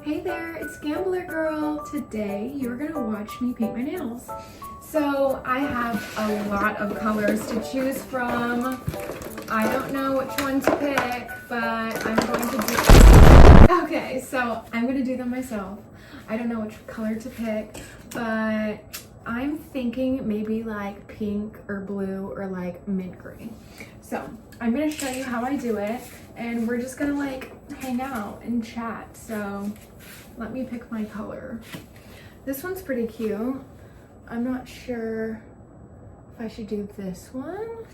Hey there, it's Gamblergirl. Today you're gonna watch me paint my nails. So I have a lot of colors to choose from. I don't know which one to pick, but I'm going to do... Okay, so I'm gonna do them myself. I don't know which color to pick, but I'm thinking maybe like pink or blue or like mint green. So I'm gonna show you how I do it, and we're just gonna like hang out and chat. So let me pick my color. This one's pretty cute. I'm not sure if I should do this one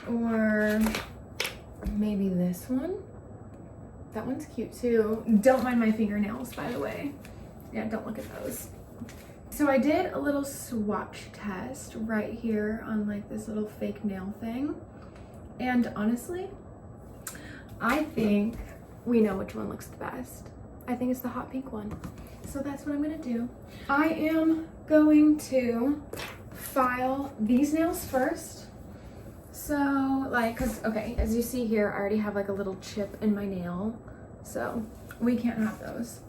or maybe this one. That one's cute too. Don't mind my fingernails, by the way. Yeah, don't look at those. So I did a little swatch test right here on like this little fake nail thing. And honestly, I think we know which one looks the best. I think it's the hot pink one. So that's what I'm gonna do. I am going to file these nails first. So like, cause okay, as you see here, I already have like a little chip in my nail. So we can't have those.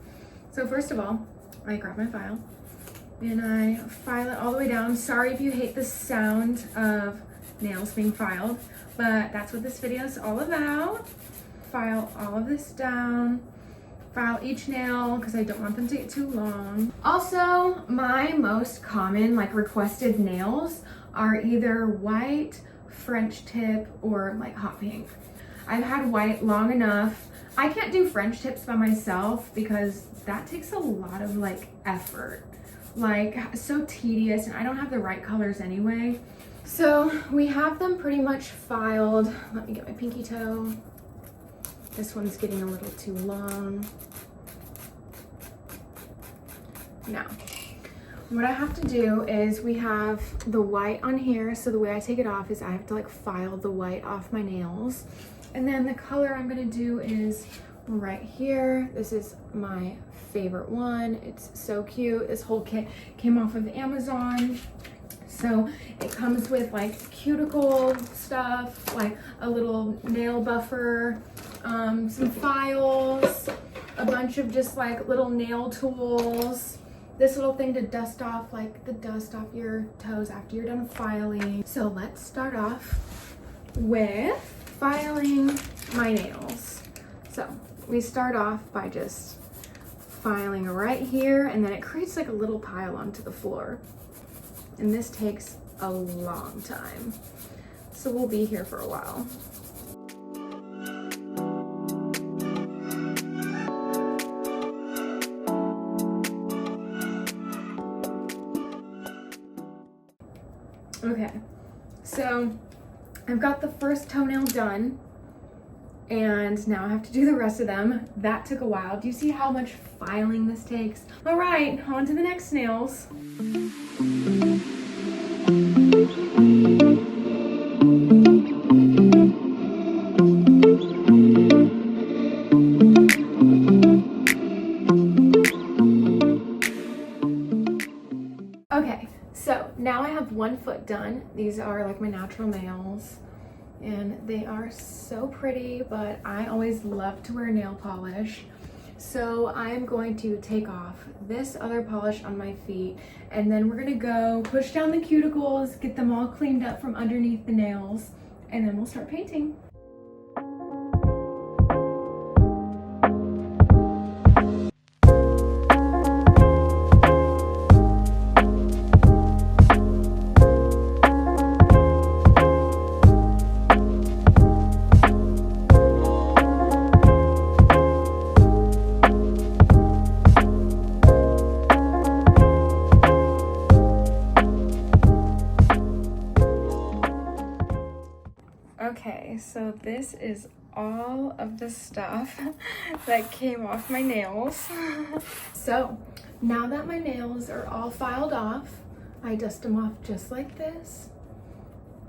So first of all, I grab my file and I file it all the way down. Sorry if you hate the sound of nails being filed, but that's what this video is all about. File all of this down. File each nail because I don't want them to get too long. Also, my most common like requested nails are either white, French tip, or like hot pink. I've had white long enough. I can't do French tips by myself because that takes a lot of like effort. Like so tedious, and I don't have the right colors anyway. So we have them pretty much filed. Let me get my pinky toe. This one's getting a little too long. Now, what I have to do is we have the white on here. So the way I take it off is I have to like file the white off my nails. And then the color I'm gonna do is right here. This is my favorite one. It's so cute. This whole kit came off of Amazon. So it comes with like cuticle stuff, like a little nail buffer, some files, a bunch of just like little nail tools, this little thing to dust off like the dust off your toes after you're done filing. So let's start off with filing my nails. So we start off by just filing right here, and then it creates like a little pile onto the floor. And this takes a long time. So we'll be here for a while. Okay, so I've got the first toenail done, and now I have to do the rest of them. That took a while. Do you see how much filing this takes? All right, on to the next nails. Okay, so now I have one foot done. These are like my natural nails, and they are so pretty, but I always love to wear nail polish. So I'm going to take off this other polish on my feet, and then we're gonna go push down the cuticles, get them all cleaned up from underneath the nails, and then we'll start painting. Okay, so this is all of the stuff that came off my nails. So now that my nails are all filed off, I dust them off just like this.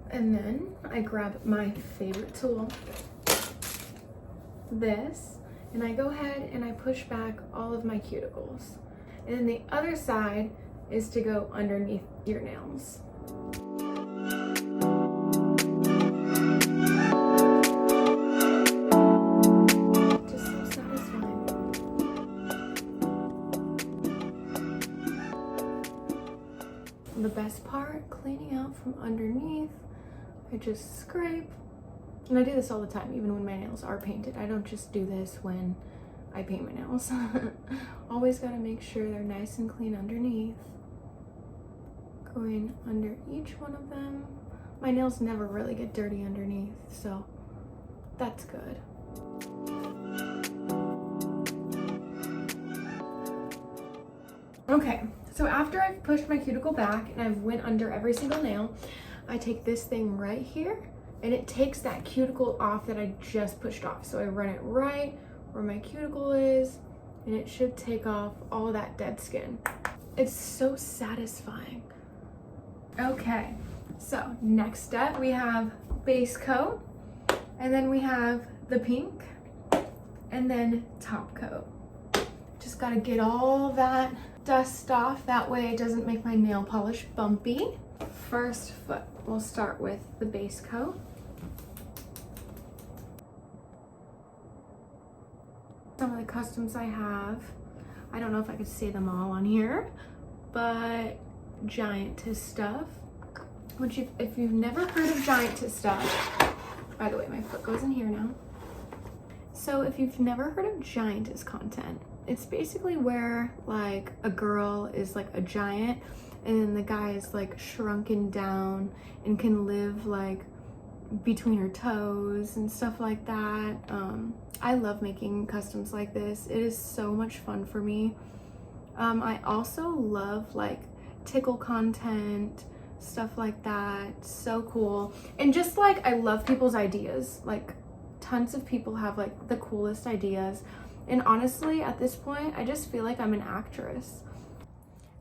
And then I grab my favorite tool, this, and I go ahead and I push back all of my cuticles. And then the other side is to go underneath your nails. Just so satisfying. the best part, cleaning out from underneath. I just scrape. And I do this all the time, even when my nails are painted. I don't just do this when I paint my nails. Always gotta make sure they're nice and clean underneath. Going under each one of them. My nails never really get dirty underneath, so that's good. Okay, so after I've pushed my cuticle back and I've went under every single nail, I take this thing right here and it takes that cuticle off that I just pushed off. So I run it right where my cuticle is and it should take off all that dead skin. It's so satisfying. Okay, so next step we have base coat, and then we have the pink, and then top coat. Just gotta get all that dust off, that way it doesn't make my nail polish bumpy. First foot, we'll start with the base coat. Some of the customs I have, I don't know if I could say them all on here, but giantess stuff, which if you've never heard of giantess stuff, by the way, my foot goes in here now. So if you've never heard of giantess content, it's basically where like a girl is like a giant and then the guy is like shrunken down and can live like between her toes and stuff like that. I love making customs like this. It is so much fun for me. I also love like tickle content, stuff like that. So cool. And just like I love people's ideas. Like tons of people have like the coolest ideas. And honestly, at this point, I just feel like I'm an actress.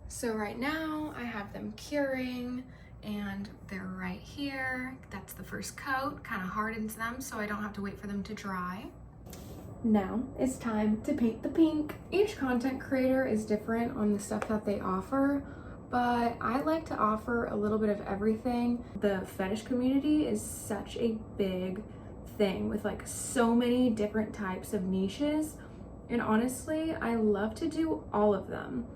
So right now I have them curing and they're right here. That's the first coat, kind of hardens them so I don't have to wait for them to dry. Now it's time to paint the pink. Each content creator is different on the stuff that they offer, but I like to offer a little bit of everything. The fetish community is such a big thing with like so many different types of niches. And honestly, I love to do all of them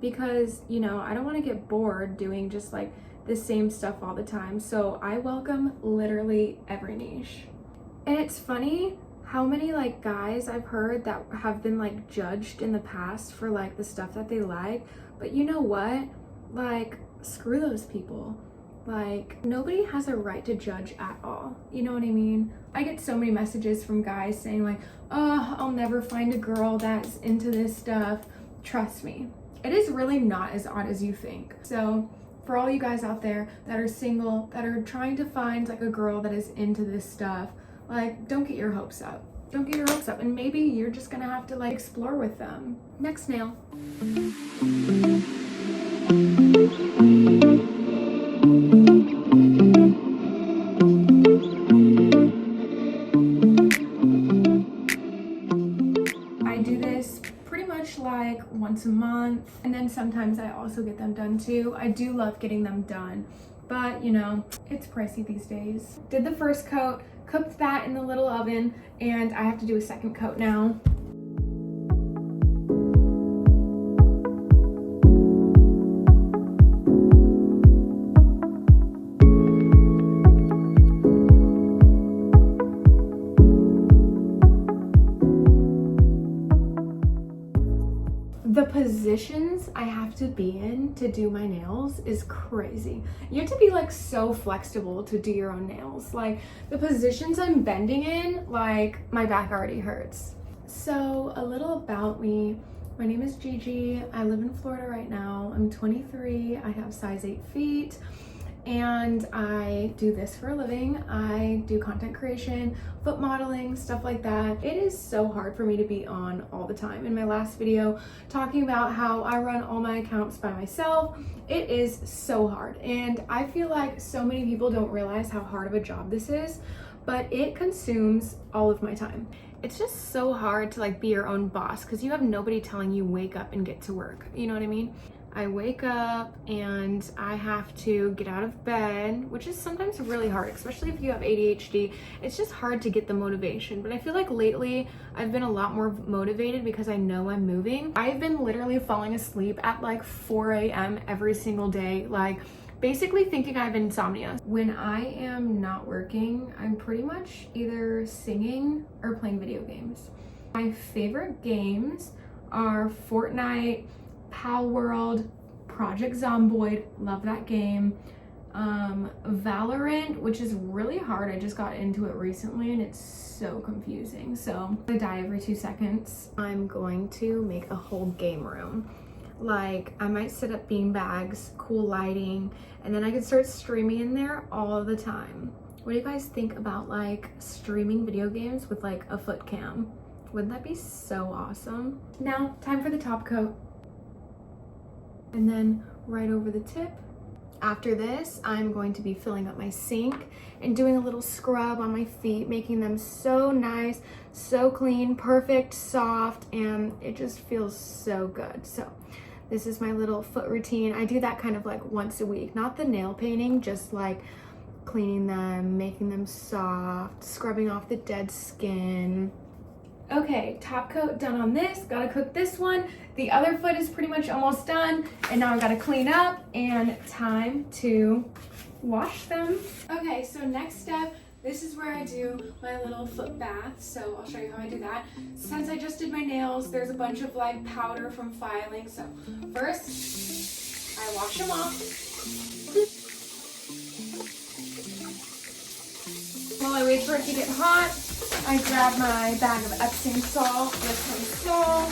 because, you know, I don't want to get bored doing just like the same stuff all the time. So I welcome literally every niche. And it's funny how many like guys I've heard that have been like judged in the past for like the stuff that they like. But you know what? Like, screw those people. Like, nobody has a right to judge at all. You know what I mean? I get so many messages from guys saying like, oh, I'll never find a girl that's into this stuff. Trust me, it is really not as odd as you think. So for all you guys out there that are single, that are trying to find like a girl that is into this stuff, like, don't get your hopes up. Don't get your hopes up. And maybe you're just gonna have to like explore with them. Next nail. I do this pretty much like once a month, and then sometimes I also get them done too. I do love getting them done, but you know, it's pricey these days. Did the first coat, cooked that in the little oven, and I have to do a second coat now. The positions I have to be in to do my nails is crazy. You have to be like so flexible to do your own nails. Like the positions I'm bending in, like my back already hurts. So a little about me. My name is Gigi. I live in Florida right now. I'm 23. I have size 8 feet. And I do this for a living. I do content creation, foot modeling, stuff like that. It is so hard for me to be on all the time. In my last video, talking about how I run all my accounts by myself, it is so hard. And I feel like so many people don't realize how hard of a job this is, but it consumes all of my time. It's just so hard to like be your own boss because you have nobody telling you wake up and get to work. You know what I mean? I wake up and I have to get out of bed, which is sometimes really hard, especially if you have ADHD. It's just hard to get the motivation, but I feel like lately I've been a lot more motivated because I know I'm moving. I've been literally falling asleep at like 4 a.m. every single day, like basically thinking I have insomnia. When I am not working, I'm pretty much either singing or playing video games. My favorite games are Fortnite, Pal World, Project Zomboid, love that game. Valorant, which is really hard. I just got into it recently and it's so confusing. So I die every 2 seconds. I'm going to make a whole game room. Like I might set up bean bags, cool lighting, and then I could start streaming in there all the time. What do you guys think about like streaming video games with like a foot cam? Wouldn't that be so awesome? Now, time for the top coat. And then right over the tip. After this, I'm going to be filling up my sink and doing a little scrub on my feet, making them so nice, so clean, perfect, soft, and it just feels so good. So this is my little foot routine. I do that kind of like once a week, not the nail painting, just like cleaning them, making them soft, scrubbing off the dead skin. Okay, top coat done on this. Gotta cook this one. The other foot is pretty much almost done. And now I gotta clean up and time to wash them. Okay, so next step, this is where I do my little foot bath. So I'll show you how I do that. Since I just did my nails, there's a bunch of like powder from filing. So first, I wash them off. While I wait for it to get hot, I grab my bag of Epsom salt with some salt.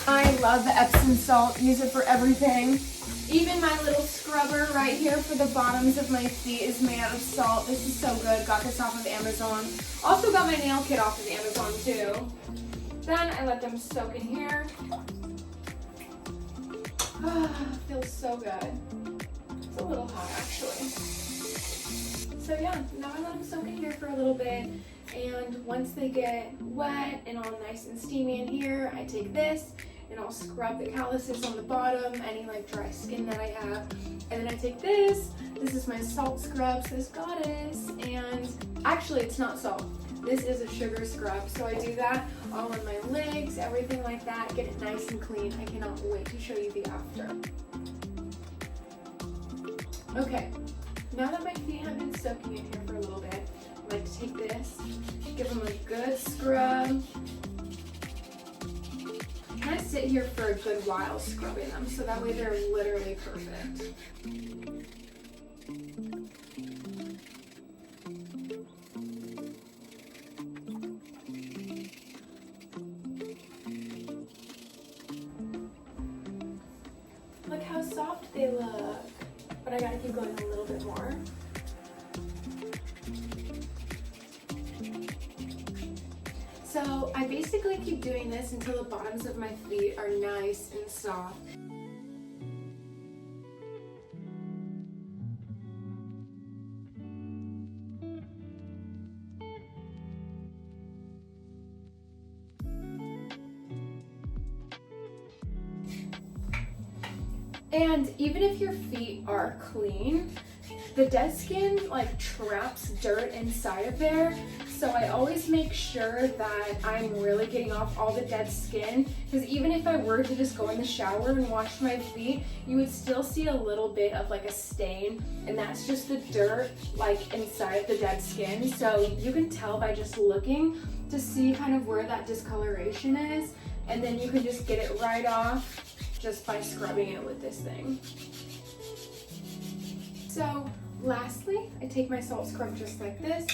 I love the Epsom salt, use it for everything. Even my little scrubber right here for the bottoms of my feet is made out of salt. This is so good, got this off of Amazon. Also got my nail kit off of Amazon too. Then I let them soak in here. Feels so good. It's a little hot actually. So yeah, now I let them soak in here for a little bit, and once they get wet and all nice and steamy in here, I take this and I'll scrub the calluses on the bottom, any like dry skin that I have, and then I take this is my salt scrub, says Goddess, and actually it's not salt, this is a sugar scrub, so I do that all on my legs, everything like that, get it nice and clean. I cannot wait to show you the after. Okay. Now that my feet have been soaking in here for a little bit, I like to take this, give them a good scrub. I sit here for a good while scrubbing them, so that way they're literally perfect. Look how soft they look. But I gotta keep going a little bit more. So I basically keep doing this until the bottoms of my feet are nice and soft. And even if your feet are clean, the dead skin like traps dirt inside of there. So I always make sure that I'm really getting off all the dead skin, because even if I were to just go in the shower and wash my feet, you would still see a little bit of like a stain, and that's just the dirt like inside of the dead skin. So you can tell by just looking to see kind of where that discoloration is, and then you can just get it right off just by scrubbing it with this thing. So lastly, I take my salt scrub just like this,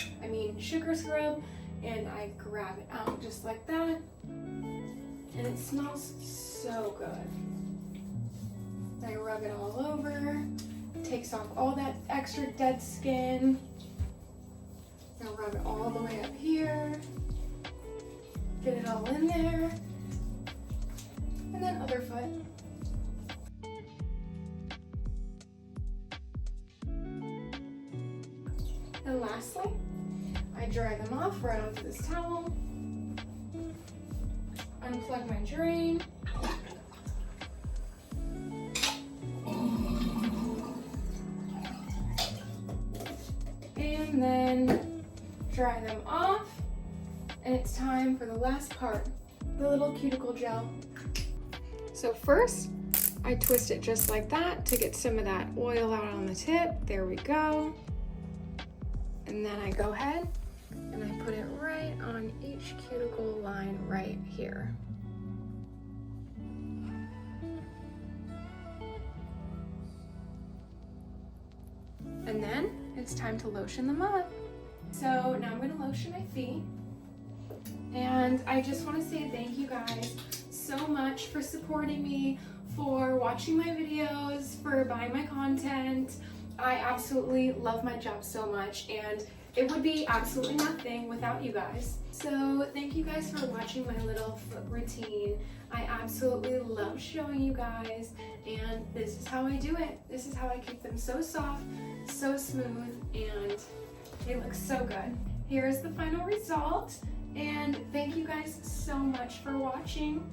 sugar scrub, and I grab it out just like that, and it smells so good. I rub it all over, takes off all that extra dead skin. I rub it all the way up here, get it all in there, and then other foot. And lastly, I dry them off right onto this towel, unplug my drain, and then dry them off. And it's time for the last part, the little cuticle gel. So first, I twist it just like that to get some of that oil out on the tip. There we go. And then I go ahead and I put it right on each cuticle line right here. And then it's time to lotion them up. So now I'm gonna lotion my feet. And I just wanna say thank you guys so much for supporting me, for watching my videos, for buying my content. I absolutely love my job so much, and it would be absolutely nothing without you guys. So thank you guys for watching my little foot routine. I absolutely love showing you guys, and this is how I do it. This is how I keep them so soft, so smooth, and they look so good. Here is the final result, and thank you guys so much for watching.